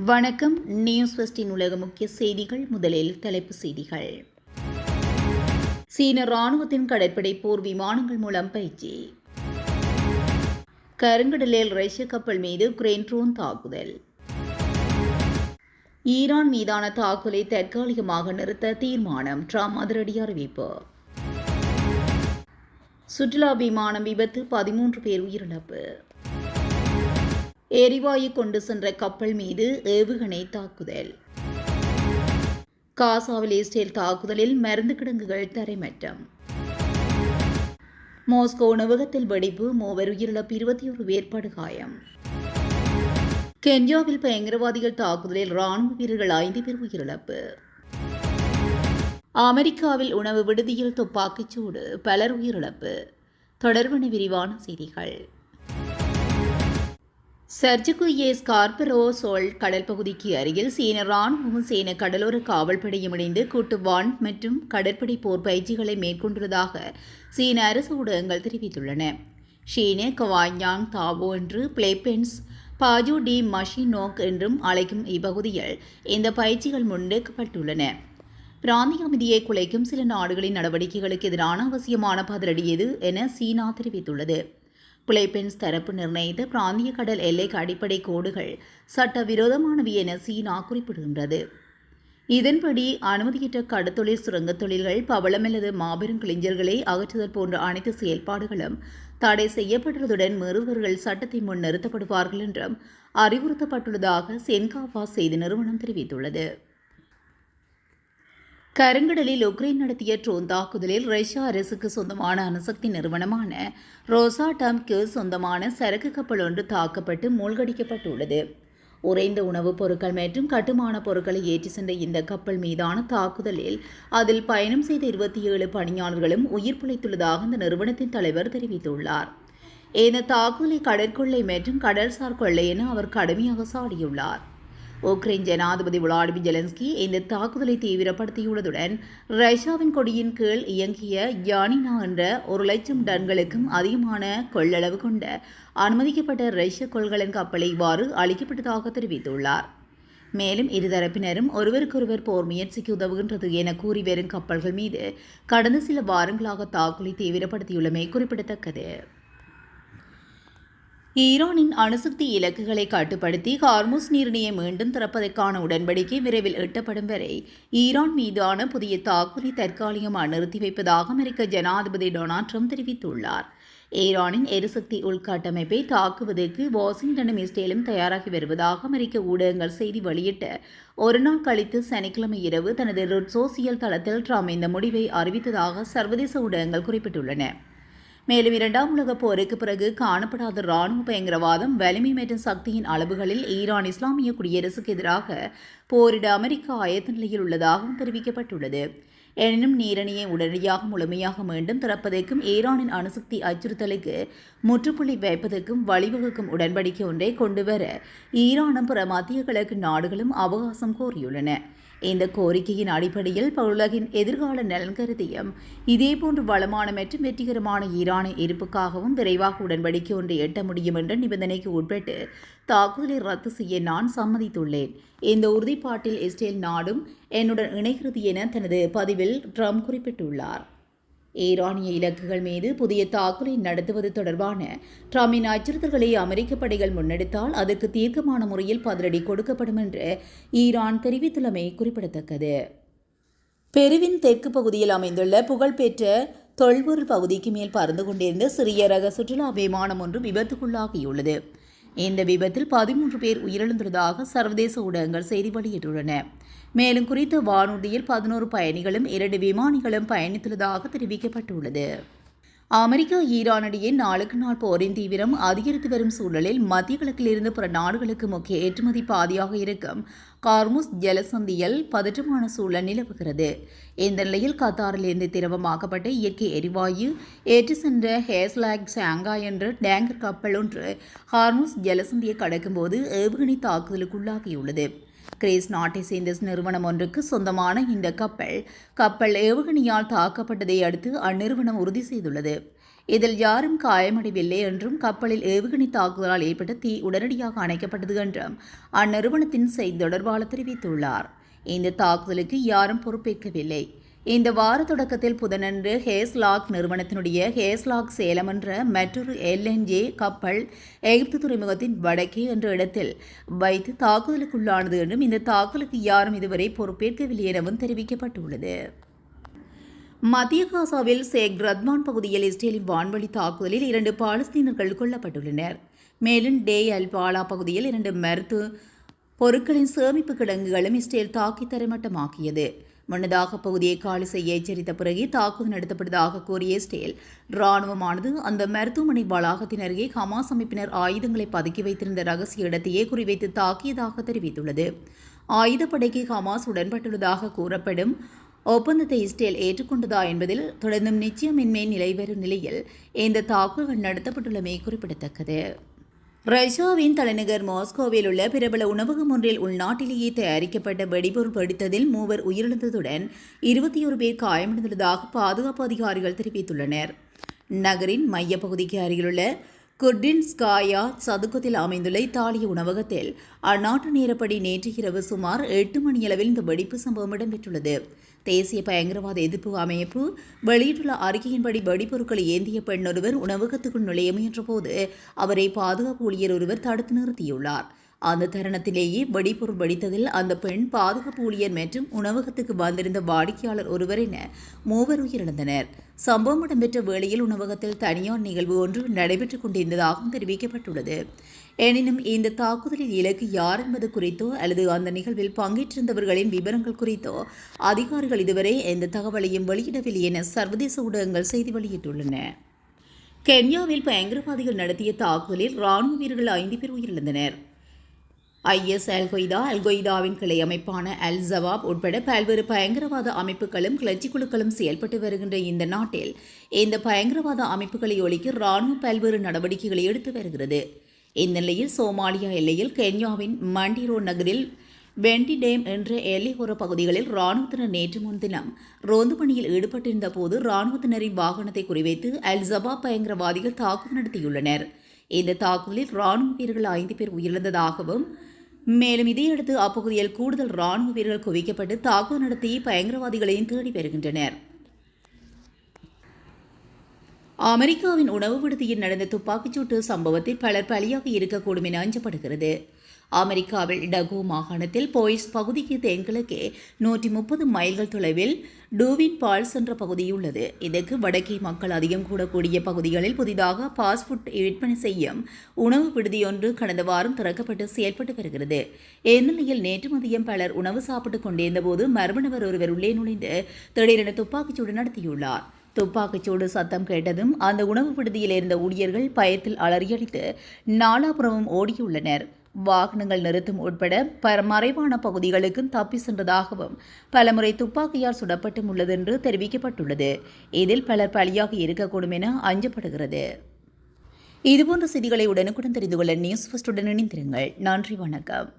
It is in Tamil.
வணக்கம். நியூஸ் வெஸ்டின் உலக முக்கிய செய்திகள். முதலில் தலைப்புச் செய்திகள். சீன ராணுவத்தின் கடற்படை போர் விமானங்கள் மூலம் பயிற்சி. கருங்கடலில் ரஷ்ய கப்பல் மீது உக்ரைன் ட்ரோன் தாக்குதல். ஈரான் மீதான தாக்குதலை தற்காலிகமாக நிறுத்த தீர்மானம், ட்ரம்ப் அதிரடி அறிவிப்பு. சுற்றுலா விமானம் விபத்து, 13 பேர் உயிரிழப்பு. எரிவாயு கொண்டு சென்ற கப்பல் மீது ஏவுகணை தாக்குதல். காசாவில் இஸ்ரேல் தாக்குதலில் மருந்து கிடங்குகள் தரைமட்டம். மாஸ்கோ உணவகத்தில் வெடிப்பு, 3 உயிரிழப்பு, 21 பேர் படுகாயம். கென்யாவில் பயங்கரவாதிகள் தாக்குதலில் ராணுவ வீரர்கள் 5 பேர் உயிரிழப்பு. அமெரிக்காவில் உணவு விடுதியில் துப்பாக்கிச்சூடு, பலர் உயிரிழப்பு. தொடர்பான விரிவான செய்திகள். சர்ஜுகு ஸ்கார்பரோ சோல் கடல் பகுதிக்கு அருகில் சீன ராணுவமும் சீன கடலோர காவல்படையும் இணைந்து கூட்டு வான் மற்றும் கடற்படை போர் பயிற்சிகளை மேற்கொண்டுள்ளதாக சீன அரசு ஊடகங்கள் தெரிவித்துள்ளன. ஷீனே கவாய்யாங் தாவோ என்று பிளேபென்ஸ் பாஜு டி மஷினோக் என்றும் அழைக்கும் இப்பகுதியில் இந்த பயிற்சிகள் முன்னெடுக்கப்பட்டுள்ளன. பிராந்திய அமைதியை குலைக்கும் சில நாடுகளின் நடவடிக்கைகளுக்கு எதிரான அவசியமான பதிலடி எது என சீனா தெரிவித்துள்ளது. பிலிப்பைன்ஸ் தரப்பு நிர்ணயித்த பிராந்திய கடல் எல்லைக்கு அடிப்படை கோடுகள் சட்டவிரோதமானவை என சீனா குறிப்பிடுகின்றது. இதன்படி அனுமதியற்ற கடற்தொழில், சுரங்கத் தொழில்கள், பவளம் அல்லது மாபெரும் கிளிஞ்சல்களை அகற்றுதல் போன்ற அனைத்து செயல்பாடுகளும் தடை செய்யப்பட்டுள்ளதுடன் மீறுபவர்கள் சட்டத்தை முன் நிறுத்தப்படுவார்கள் என்றும் அறிவுறுத்தப்பட்டுள்ளதாக சென்காவா செய்தி நிறுவனம் தெரிவித்துள்ளது. கருங்கடலில் உக்ரைன் நடத்திய ட்ரோன் தாக்குதலில் ரஷ்ய அரசுக்கு சொந்தமான அணுசக்தி நிறுவனமான ரோசாட்டம்க்கு சொந்தமான சரக்கு கப்பல் ஒன்று தாக்கப்பட்டு மூழ்கடிக்கப்பட்டுள்ளது. உறைந்த உணவுப் பொருட்கள் மற்றும் கட்டுமான பொருட்களை ஏற்றி சென்ற இந்த கப்பல் மீதான தாக்குதலில் அதில் பயணம் செய்த 27 பணியாளர்களும் உயிர் பிழைத்துள்ளதாக அந்த நிறுவனத்தின் தலைவர் தெரிவித்துள்ளார். இந்த தாக்குதலை கடற்கொள்ளை மற்றும் கடல்சார் கொள்ளை என அவர் கடுமையாக சாடியுள்ளார். உக்ரைன் ஜனாதிபதி விளாடிமிர் ஜெலன்ஸ்கி இந்த தாக்குதலை தீவிரப்படுத்தியுள்ளதுடன் ரஷ்யாவின் கொடியின் கீழ் இயங்கிய யானினா என்ற 1,00,000 டன்களுக்கும் அதிகமான கொள்ளளவு கொண்ட அனுமதிக்கப்பட்ட ரஷ்ய கொள்கலன் கப்பலை இவ்வாறு அளிக்கப்பட்டதாக தெரிவித்துள்ளார். மேலும் இருதரப்பினரும் ஒருவருக்கொருவர் போர் முயற்சிக்கு உதவுகின்றது என கூறி வரும் கப்பல்கள் மீது கடந்த சில வாரங்களாக தாக்குதலை தீவிரப்படுத்தியுள்ளமை குறிப்பிடத்தக்கது. ஈரானின் அணுசக்தி இலக்குகளை கட்டுப்படுத்தி ஹார்முஸ் நீரிணையை மீண்டும் திறப்பதற்கான உடன்படிக்கை விரைவில் எட்டப்படும் வரை ஈரான் மீதான புதிய தாக்குதலை தற்காலிகமாக நிறுத்தி வைப்பதாக அமெரிக்க ஜனாதிபதி டொனால்ட் ட்ரம்ப் தெரிவித்துள்ளார். ஈரானின் எரிசக்தி உள்கட்டமைப்பை தாக்குவதற்கு வாஷிங்டனும் இஸ்ரேலும் தயாராகி வருவதாக அமெரிக்க ஊடகங்கள் செய்தி வெளியிட்ட ஒரு நாள் கழித்து சனிக்கிழமை இரவு தனது சோசியல் தளத்தில் ட்ரம்ப் இந்த முடிவை அறிவித்ததாக சர்வதேச ஊடகங்கள் குறிப்பிட்டுள்ளன. மேலும் 2ஆம் உலகப் போருக்கு பிறகு காணப்படாத ராணுவ பயங்கரவாதம், வலிமை மற்றும் சக்தியின் அளவுகளில் ஈரான் இஸ்லாமிய குடியரசுக்கு எதிராக போரிட அமெரிக்கா ஆயத்த நிலையில் உள்ளதாகவும் தெரிவிக்கப்பட்டுள்ளது. எனினும் நீரணியை உடனடியாக முழுமையாக மீண்டும் திறப்பதற்கும் ஈரானின் அணுசக்தி அச்சுறுத்தலுக்கு முற்றுப்புள்ளி வைப்பதற்கும் வழிவகுக்கும் உடன்படிக்கை ஒன்றை கொண்டுவர ஈரானும் பிற மத்திய கிழக்கு நாடுகளும் அவகாசம் கோரியுள்ளன. இந்த கோரிக்கையின் அடிப்படையில் உலகின் எதிர்கால நலன் கருதியும் இதேபோன்று வளமான மற்றும் வெற்றிகரமான ஈரானின் இருப்புக்காகவும் விரைவாக உடன்படிக்கை ஒன்றை எட்ட முடியும் என்ற நிபந்தனைக்கு உட்பட்டு தாக்குதலை ரத்து செய்ய நான் சம்மதித்துள்ளேன். இந்த உறுதிப்பாட்டில் இஸ்ரேல் நாடும் என்னுடன் இணைகிறது என தனது பதிவில் ட்ரம்ப் குறிப்பிட்டுள்ளார். ஈரானிய இலக்குகள் மீது புதிய தாக்குதலை நடத்துவது தொடர்பான ட்ரம்பின் அச்சுறுத்தல்களை அமெரிக்க படைகள் முன்னெடுத்தால் அதற்கு தீர்க்கமான முறையில் பதிலடி கொடுக்கப்படும் என்று ஈரான் தெரிவித்துள்ளமை குறிப்பிடத்தக்கது. பெருவின் தெற்கு பகுதியில் அமைந்துள்ள புகழ்பெற்ற தொல்பொருள் பகுதிக்கு மேல் பறந்து கொண்டிருந்த சிறிய ரக சுற்றுலா விமானம் ஒன்று விபத்துக்குள்ளாகியுள்ளது. இந்த விபத்தில் 13 பேர் உயிரிழந்துள்ளதாக சர்வதேச ஊடகங்கள் செய்தி வெளியிட்டுள்ளன. மேலும் குறித்த வானூர்தியில் 11 பயணிகளும் 2 விமானிகளும் பயணித்துள்ளதாக தெரிவிக்கப்பட்டுள்ளது. அமெரிக்கா ஈரான் இடையே நாளுக்கு நாள் போரின் தீவிரம் அதிகரித்து வரும் சூழலில் மத்திய கிழக்கிலிருந்து பிற நாடுகளுக்கு முக்கிய ஏற்றுமதி பாதையாக இருக்கும் ஹார்முஸ் ஜலசந்தியில் பதற்றமான சூழல் நிலவுகிறது. இந்த நிலையில் கத்தாரிலிருந்து திரவமாக்கப்பட்ட இயற்கை எரிவாயு ஏற்றி சென்ற ஹேஸ்லாக் சாங்காய் என்ற டேங்கர் கப்பல் ஒன்று ஹார்முஸ் ஜலசந்தியை கடக்கும்போது ஏவுகணை தாக்குதலுக்குள்ளாகியுள்ளது. கிரீஸ் நாட்டை சேர்ந்த நிறுவனம் ஒன்றுக்கு சொந்தமான இந்த கப்பல் ஏவுகணையால் தாக்கப்பட்டதை அடுத்து அந்நிறுவனம் உறுதி செய்துள்ளது. இதில் யாரும் காயமடையவில்லை என்றும் கப்பலில் ஏவுகணை தாக்குதலால் ஏற்பட்ட தீ உடனடியாக அணைக்கப்பட்டது என்றும் அந்நிறுவனத்தின் செய்தி தொடர்பாளர் தெரிவித்துள்ளார். இந்த தாக்குதலுக்கு யாரும் பொறுப்பேற்கவில்லை. இந்த வார தொடக்கத்தில் புதனன்று ஹேஸ்லாக் நிறுவனத்தினுடைய ஹேஸ்லாக் சேலம் என்ற மற்றொரு LNG கப்பல் எகிப்து துறைமுகத்தின் வடக்கே என்ற இடத்தில் வைத்து தாக்குதலுக்குள்ளானது என்றும் இந்த தாக்குதலுக்கு யாரும் இதுவரை பொறுப்பேற்கவில்லை எனவும் தெரிவிக்கப்பட்டுள்ளது. மத்திய காசாவில் சேக் ரத்வான் பகுதியில் இஸ்ரேலின் வான்வழி தாக்குதலில் 2 பாலஸ்தீனர்கள் கொல்லப்பட்டுள்ளனர். மேலும் டே அல் பாலா பகுதியில் 2 மருத்துவ பொருட்களின் சேமிப்பு கிடங்குகளும் இஸ்ரேல் தாக்கி தரைமட்டமாக்கியது. முன்னதாக பகுதியை காலி செய்ய எச்சரித்த பிறகு தாக்குதல் நடத்தப்பட்டதாக கூறிய இஸ்ரேல் ராணுவமானது அந்த மருத்துவமனை வளாகத்தின் அருகே ஹமாஸ் அமைப்பினர் ஆயுதங்களை பதுக்கி வைத்திருந்த ரகசிய இடத்தையே குறிவைத்து தாக்கியதாக தெரிவித்துள்ளது. ஆயுதப்படைக்கு ஹமாஸ் உடன்பட்டுள்ளதாக கூறப்படும் ஒப்பந்தத்தை இஸ்ரேல் ஏற்றுக்கொண்டதா என்பதில் தொடர்ந்தும் நிச்சயமின்மை நிலைவரும் நிலையில் இந்த தாக்குதல் நடத்தப்பட்டுள்ளமை குறிப்பிடத்தக்கது. ரஷ்யாவின் தலைநகர் மாஸ்கோவில் உள்ள பிரபல உணவகம் ஒன்றில் உள்நாட்டிலேயே தயாரிக்கப்பட்ட வெடிபொருள் வெடித்ததில் 3 உயிரிழந்ததுடன் 21 பேர் காயமடைந்துள்ளதாக பாதுகாப்பு அதிகாரிகள் தெரிவித்துள்ளனர். நகரின் மையப்பகுதிக்கு அருகிலுள்ள குர்டின்ஸ்காயா சதுக்கத்தில் அமைந்துள்ள இத்தாலிய உணவகத்தில் அந்நாட்டு நேரப்படி நேற்று இரவு சுமார் 8 மணியளவில் இந்த வெடிப்பு சம்பவம் இடம்பெற்றுள்ளது. தேசிய பயங்கரவாத எதிர்ப்பு அமைப்பு வெளியிட்டுள்ள அறிக்கையின்படி வெடிப்பொருட்களை ஏந்திய பெண் ஒருவர் உணவகத்துக்குள் நுழைய முயன்றபோது அவரை பாதுகாப்பு ஊழியர் ஒருவர் தடுத்து நிறுத்தியுள்ளார். அந்த தருணத்திலேயே வெடிப்பொருள் வெடித்ததில் அந்த பெண், பாதுகாப்பு ஊழியர் மற்றும் உணவகத்துக்கு வந்திருந்த வாடிக்கையாளர் ஒருவர் என 3 உயிரிழந்தனர். சம்பவம் இடம்பெற்ற வேளையில் உணவகத்தில் தனியார் நிகழ்வு ஒன்று நடைபெற்றுக் கொண்டிருந்ததாகவும் தெரிவிக்கப்பட்டுள்ளது. எனினும் இந்த தாக்குதலில் இலக்கு யார் என்பது குறித்தோ அல்லது அந்த நிகழ்வில் பங்கேற்றிருந்தவர்களின் விவரங்கள் குறித்தோ அதிகாரிகள் இதுவரை எந்த தகவலையும் வெளியிடவில்லை என சர்வதேச ஊடகங்கள் செய்தி வெளியிட்டுள்ளன. கென்யாவில் பயங்கரவாதிகள் நடத்திய தாக்குதலில் ராணுவ வீரர்கள் 5 பேர் உயிரிழந்தனர். IS அல்கொய்தாவின் கிளை அமைப்பான அல் ஜவாப் உட்பட பல்வேறு பயங்கரவாத அமைப்புகளும் கிளர்ச்சி குழுக்களும் செயல்பட்டு வருகின்ற இந்த நாட்டில் இந்த பயங்கரவாத அமைப்புகளை ஒழிக்க ராணுவம் பல்வேறு நடவடிக்கைகளை எடுத்து வருகிறது. இந்த நிலையில் சோமாலியா எல்லையில் கென்யாவின் மண்டிரோ நகரில் வெண்டி டேம் என்ற எல்லையோர பகுதிகளில் ராணுவத்தினர் நேற்று முன்தினம் ரோந்து பணியில் ஈடுபட்டிருந்த போது ராணுவத்தினரின் வாகனத்தை குறிவைத்து அல் ஜவாப் பயங்கரவாதிகள் தாக்குதல் நடத்தியுள்ளனர். இந்த தாக்குதலில் ராணுவ வீரர்கள் 5 பேர் உயிரிழந்ததாகவும் மேலும் இதையடுத்து அப்பகுதியில் கூடுதல் ராணுவ வீரர்கள் குவிக்கப்பட்டு தாக்குதல் நடத்தி பயங்கரவாதிகளையும் தேடி வருகின்றனர். அமெரிக்காவின் உணவு விடுதியில் நடந்த துப்பாக்கிச்சூட்டு சம்பவத்தில் பலர் பலியாக இருக்கக்கூடும் என அஞ்சப்படுகிறது. அமெரிக்காவில் டகோ மாகாணத்தில் போய்ஸ் பகுதிக்கு தென்கிழக்கே 130 மைல்கள் தொலைவில் டூவின் பால்ஸ் என்ற பகுதியுள்ளது. இதற்கு வடக்கே மக்கள் அதிகம் கூடக்கூடிய பகுதிகளில் புதிதாக ஃபாஸ்ட் ஃபுட் விற்பனை செய்யும் உணவு விடுதியொன்று கடந்த வாரம் திறக்கப்பட்டு செயல்பட்டு வருகிறது. இந்நிலையில் நேற்று மதியம் பலர் உணவு சாப்பிட்டுக் கொண்டிருந்தபோது மர்ம நபர் ஒருவர் உள்ளே நுழைந்து திடீரென துப்பாக்கிச்சூடு நடத்தியுள்ளார். துப்பாக்கிச்சூடு சத்தம் கேட்டதும் அந்த உணவு விடுதியில் இருந்த ஊழியர்கள் பயத்தில் அலறியடித்து நாலாபுரமும் ஓடியுள்ளனர். வாகனங்கள் நிறுத்தும் உட்பட மறைவான பகுதிகளுக்கும் தப்பி சென்றதாகவும் பலமுறை துப்பாக்கியால் சுடப்பட்டும் உள்ளது என்று தெரிவிக்கப்பட்டுள்ளது. இதில் பலர் பலியாக இருக்கக்கூடும் என அஞ்சப்படுகிறது. இதுபோன்ற செய்திகளை உடனுக்குடன் தெரிந்து கொள்ள நியூஸ் ஃபர்ஸ்டுடன் இணைந்திருங்கள். நன்றி, வணக்கம்.